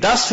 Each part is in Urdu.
10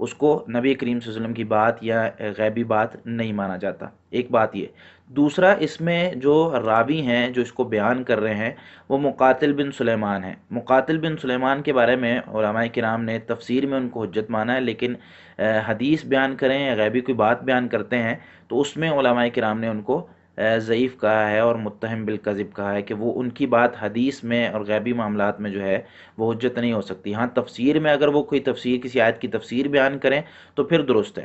اس کو نبی کریم صلی اللہ علیہ وسلم کی بات یا غیبی بات نہیں مانا جاتا۔ ایک بات یہ۔ دوسرا، اس میں جو راوی ہیں جو اس کو بیان کر رہے ہیں وہ مقاتل بن سلیمان ہیں۔ مقاتل بن سلیمان کے بارے میں علماء کرام نے تفسیر میں ان کو حجت مانا ہے، لیکن حدیث بیان کریں یا غیبی کوئی بات بیان کرتے ہیں تو اس میں علماء کرام نے ان کو ضعیف کہا ہے اور متہم بالکذب کہا ہے کہ وہ ان کی بات حدیث میں اور غیبی معاملات میں جو ہے وہ حجت نہیں ہو سکتی۔ ہاں تفسیر میں اگر وہ کوئی تفسیر کسی آیت کی تفسیر بیان کریں تو پھر درست ہے۔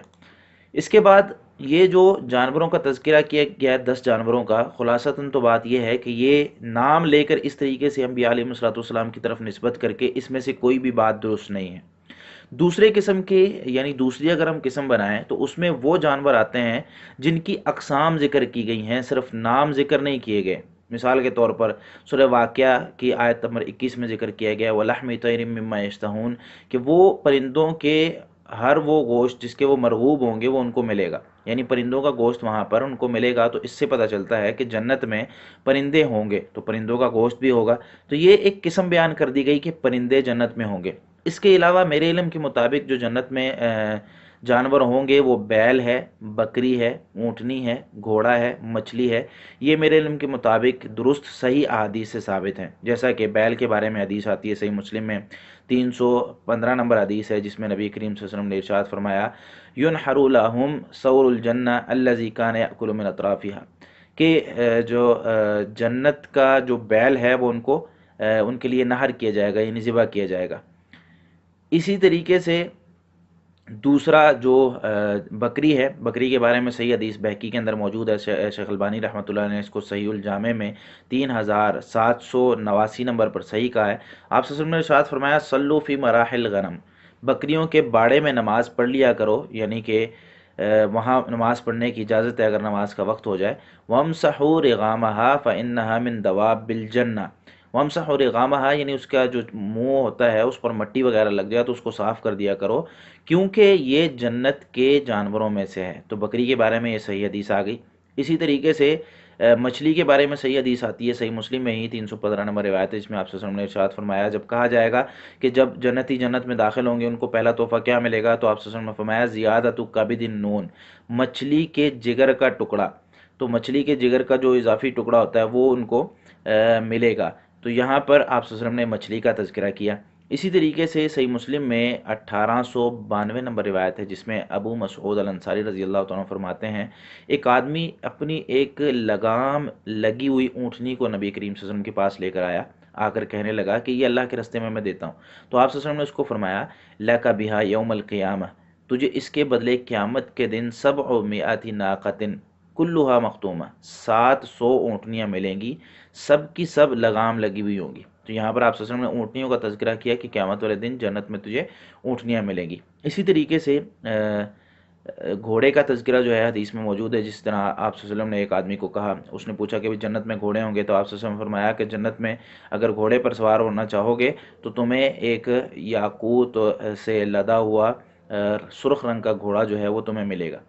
اس کے بعد یہ جو جانوروں کا تذکرہ کیا گیا ہے 10 جانوروں کا، خلاصتاً تو بات یہ ہے کہ یہ نام لے کر اس طریقے سے انبیاء علیہ الصلوۃ والسلام کی طرف نسبت کر کے اس میں سے کوئی بھی بات درست نہیں ہے۔ دوسرے قسم کے یعنی دوسری اگر ہم قسم بنائیں تو اس میں وہ جانور آتے ہیں جن کی اقسام ذکر کی گئی ہیں، صرف نام ذکر نہیں کیے گئے۔ مثال کے طور پر سورہ واقعہ کی آیت نمبر 21 میں ذکر کیا گیا وَلَحْمِ طَيْرٍ مِّمَّا يَشْتَهُونَ کہ وہ پرندوں کے ہر وہ گوشت جس کے وہ مرغوب ہوں گے وہ ان کو ملے گا، یعنی پرندوں کا گوشت وہاں پر ان کو ملے گا۔ تو اس سے پتہ چلتا ہے کہ جنت میں پرندے ہوں گے تو پرندوں کا گوشت بھی ہوگا۔ تو یہ ایک قسم بیان کر دی گئی کہ پرندے جنت میں ہوں گے۔ اس کے علاوہ میرے علم کے مطابق جو جنت میں جانور ہوں گے وہ بیل ہے، بکری ہے، اونٹنی ہے، گھوڑا ہے، مچھلی ہے۔ یہ میرے علم کے مطابق درست صحیح احادیث سے ثابت ہیں، جیسا کہ بیل کے بارے میں حدیث آتی ہے صحیح مسلم میں 315 نمبر حدیث ہے، جس میں نبی کریم صلی اللہ علیہ وسلم نے ارشاد فرمایا يُنْحَرُ لَهُمْ ثَوْرُ الْجَنَّةِ الَّذِي كَانَ يَأْكُلُ مِنْ أَطْرَافِهَا کہ جو جنت کا جو بیل ہے وہ ان کے لیے نہر کیا جائے گا، یعنی ذبح کیا جائے گا۔ اسی طریقے سے دوسرا جو بکری ہے، بکری کے بارے میں صحیح حدیث بہقی کے اندر موجود ہے، شیخ البانی رحمۃ اللہ نے اس کو صحیح الجامع میں 3789 نمبر پر صحیح کہا ہے۔ آپ صلی اللہ علیہ وسلم نے ارشاد فرمایا صلو فی مراحل غنم، بکریوں کے باڑے میں نماز پڑھ لیا کرو، یعنی کہ وہاں نماز پڑھنے کی اجازت ہے اگر نماز کا وقت ہو جائے۔ وَامْسَحُوا رِغَامَهَا فَإِنَّهَا مِن دَوَابِّ الْجَنَّةِ وَامْسَحُوا رِغَامَهَا یعنی اس کا جو منہ ہوتا ہے اس پر مٹی وغیرہ لگ جائے تو اس کو صاف کر دیا کرو، کیونکہ یہ جنت کے جانوروں میں سے ہے۔ تو بکری کے بارے میں یہ صحیح حدیث آ گئی۔ اسی طریقے سے مچھلی کے بارے میں صحیح حدیث آتی ہے صحیح مسلم میں ہی 315 نمبر روایت ہے، جس میں آپ صلی اللہ علیہ وسلم نے ارشاد فرمایا جب کہا جائے گا کہ جب جنتی جنت میں داخل ہوں گے ان کو پہلا تحفہ کیا ملے گا، تو آپ صلی اللہ علیہ وسلم نے فرمایا زیادۃ کبد النون، مچھلی کے جگر کا ٹکڑا۔ تو مچھلی کے جگر کا جو اضافی ٹکڑا ہوتا ہے وہ ان کو ملے گا۔ تو یہاں پر آپ صلی اللہ علیہ وسلم نے مچھلی کا تذکرہ کیا۔ اسی طریقے سے صحیح مسلم میں 1892 نمبر روایت ہے، جس میں ابو مسعود الانصاری رضی اللہ تعالیٰ عنہ فرماتے ہیں ایک آدمی اپنی ایک لگام لگی ہوئی اونٹنی کو نبی کریم صلی اللہ علیہ وسلم کے پاس لے کر آیا، آ کر کہنے لگا کہ یہ اللہ کے راستے میں دیتا ہوں۔ تو آپ صلی اللہ علیہ وسلم نے اس کو فرمایا لَكَ بِهَا يَوْمَ الْقِيَامَةِ تجھے اس کے بدلے قیامت کے دن 700 ناقۃ کلھا مختومہ 700 اونٹنیاں ملیں گی، سب کی سب لگام لگی ہوئی ہوں گی۔ تو یہاں پر آپ صلی اللہ علیہ وسلم نے اونٹنیوں کا تذکرہ کیا کہ قیامت والے دن جنت میں تجھے اونٹنیاں ملیں گی۔ اسی طریقے سے گھوڑے کا تذکرہ جو ہے حدیث میں موجود ہے، جس طرح آپ صلی اللہ علیہ وسلم نے ایک آدمی کو کہا، اس نے پوچھا کہ جنت میں گھوڑے ہوں گے، تو آپ صلی اللہ علیہ وسلم نے فرمایا کہ جنت میں اگر گھوڑے پر سوار ہونا چاہو گے تو تمہیں ایک یاقوت سے لدا ہوا سرخ رنگ کا گھوڑا جو ہے وہ تمہیں ملے گا۔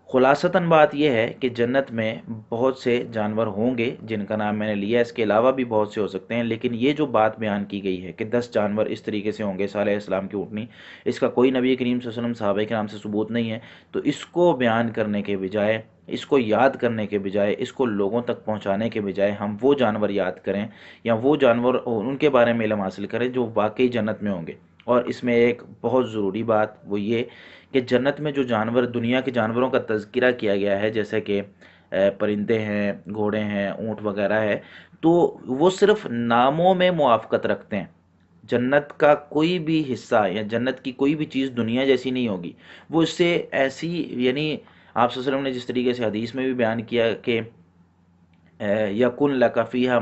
خلاصتاً بات یہ ہے کہ جنت میں بہت سے جانور ہوں گے جن کا نام میں نے لیا، اس کے علاوہ بھی بہت سے ہو سکتے ہیں، لیکن یہ جو بات بیان کی گئی ہے کہ 10 جانور اس طریقے سے ہوں گے صالح علیہ السلام کی اونٹنی، اس کا کوئی نبی کریم صلی اللہ علیہ وسلم صحابہ کرام سے ثبوت نہیں ہے۔ تو اس کو بیان کرنے کے بجائے، اس کو یاد کرنے کے بجائے، اس کو لوگوں تک پہنچانے کے بجائے ہم وہ جانور یاد کریں یا وہ جانور ان کے بارے میں علم حاصل کریں جو واقعی جنت میں ہوں گے۔ اور اس میں ایک بہت ضروری بات وہ یہ کہ جنت میں جو جانور دنیا کے جانوروں کا تذکرہ کیا گیا ہے، جیسے کہ پرندے ہیں، گھوڑے ہیں، اونٹ وغیرہ ہے، تو وہ صرف ناموں میں موافقت رکھتے ہیں۔ جنت کا کوئی بھی حصہ یا جنت کی کوئی بھی چیز دنیا جیسی نہیں ہوگی، وہ اس سے ایسی، یعنی آپ صلی اللہ علیہ وسلم نے جس طریقے سے حدیث میں بھی بیان کیا کہ یکن لک فیہا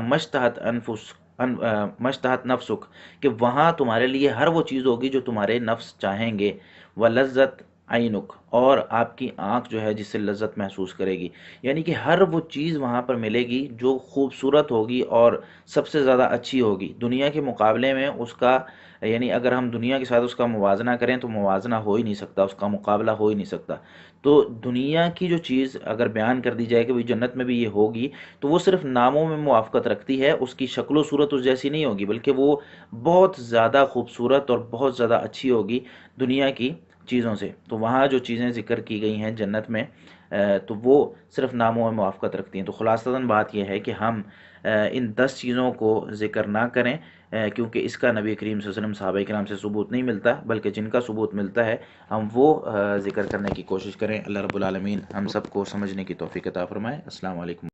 مشتہت نفسک کہ وہاں تمہارے لیے ہر وہ چیز ہوگی جو تمہارے نفس چاہیں گے، ولذت عینک اور آپ کی آنکھ جو ہے جس سے لذت محسوس کرے گی، یعنی کہ ہر وہ چیز وہاں پر ملے گی جو خوبصورت ہوگی اور سب سے زیادہ اچھی ہوگی دنیا کے مقابلے میں۔ اس کا یعنی اگر ہم دنیا کے ساتھ اس کا موازنہ کریں تو موازنہ ہو ہی نہیں سکتا، اس کا مقابلہ ہو ہی نہیں سکتا۔ تو دنیا کی جو چیز اگر بیان کر دی جائے کہ جنت میں بھی یہ ہوگی تو وہ صرف ناموں میں موافقت رکھتی ہے، اس کی شکل و صورت اس جیسی نہیں ہوگی، بلکہ وہ بہت زیادہ خوبصورت اور بہت زیادہ اچھی ہوگی دنیا کی چیزوں سے، تو وہاں جو چیزیں ذکر کی گئی ہیں جنت میں تو وہ صرف ناموں میں موافقت رکھتی ہیں۔ تو خلاصتاً بات یہ ہے کہ ہم ان 10 چیزوں کو ذکر نہ کریں، کیونکہ اس کا نبی کریم صلی اللہ علیہ وسلم صحابہ کرام سے ثبوت نہیں ملتا، بلکہ جن کا ثبوت ملتا ہے ہم وہ ذکر کرنے کی کوشش کریں۔ اللہ رب العالمین ہم سب کو سمجھنے کی توفیق عطا فرمائے۔ السلام علیکم۔